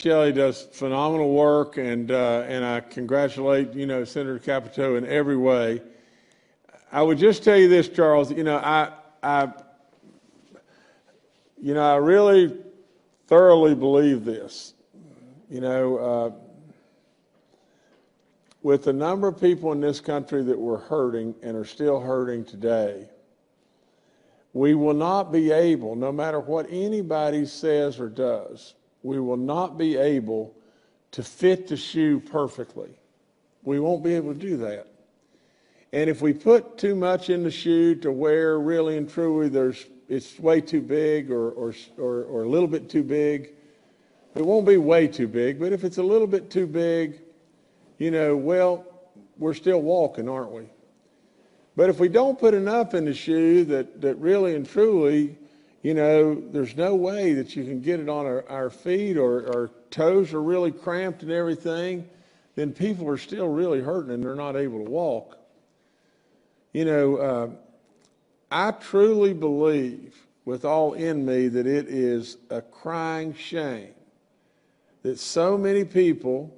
Shelley does phenomenal work, and I congratulate, Senator Capito in every way. I would just tell you this, Charles, I really thoroughly believe this. With the number of people in this country that were hurting and are still hurting today, we will not be able, no matter what anybody says or does, we will not be able to fit the shoe perfectly. We won't be able to do that. And if we put too much in the shoe to where really and truly it's way too big or a little bit too big, it won't be way too big, but if it's a little bit too big, we're still walking, aren't we? But if we don't put enough in the shoe that really and truly, there's no way that you can get it on our feet, or our toes are really cramped and everything, then people are still really hurting and they're not able to walk. I truly believe with all in me that it is a crying shame that so many people,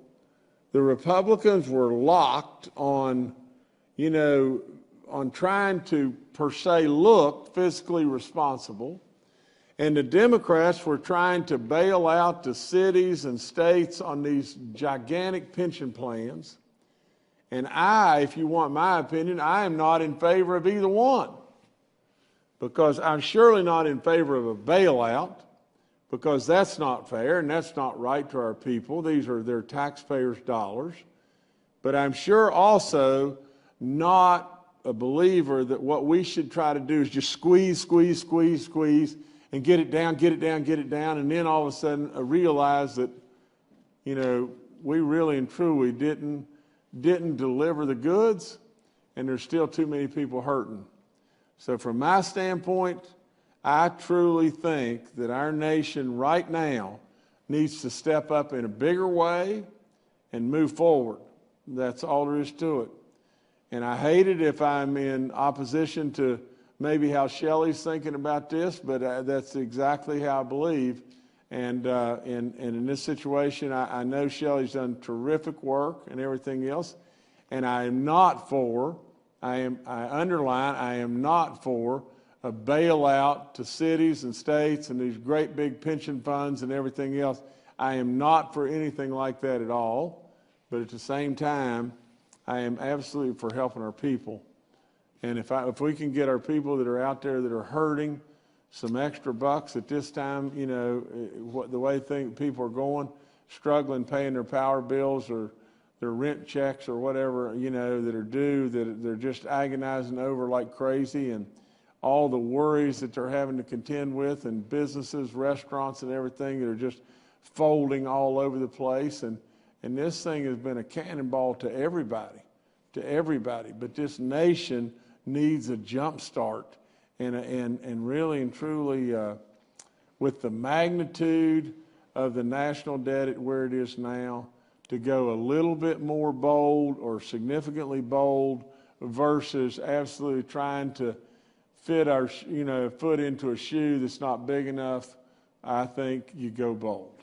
the Republicans were locked on, on trying to, per se, look fiscally responsible, and the Democrats were trying to bail out the cities and states on these gigantic pension plans. And if you want my opinion, I am not in favor of either one, because I'm surely not in favor of a bailout, because that's not fair and that's not right to our people. These are their taxpayers' dollars. But I'm sure also not a believer that what we should try to do is just squeeze, and get it down, and then all of a sudden realize that, we really and truly didn't deliver the goods, and there's still too many people hurting. So from my standpoint, I truly think that our nation right now needs to step up in a bigger way and move forward. That's all there is to it. And I hate it if I'm in opposition to maybe how Shelley's thinking about this, but that's exactly how I believe. And in this situation, I know Shelley's done terrific work and everything else. And I am not for, I am not for a bailout to cities and states and these great big pension funds and everything else. I am not for anything like that at all. But at the same time, I am absolutely for helping our people. And if we can get our people that are out there that are hurting some extra bucks at this time, the way people are going, struggling paying their power bills or their rent checks or whatever, that are due, that they're just agonizing over like crazy, and all the worries that they're having to contend with, and businesses, restaurants, and everything that are just folding all over the place. And this thing has been a cannonball to everybody. But this nation needs a jump start, and really and truly, with the magnitude of the national debt at where it is now, to go a little bit more bold or significantly bold versus absolutely trying to fit our foot into a shoe that's not big enough. I think you go bold.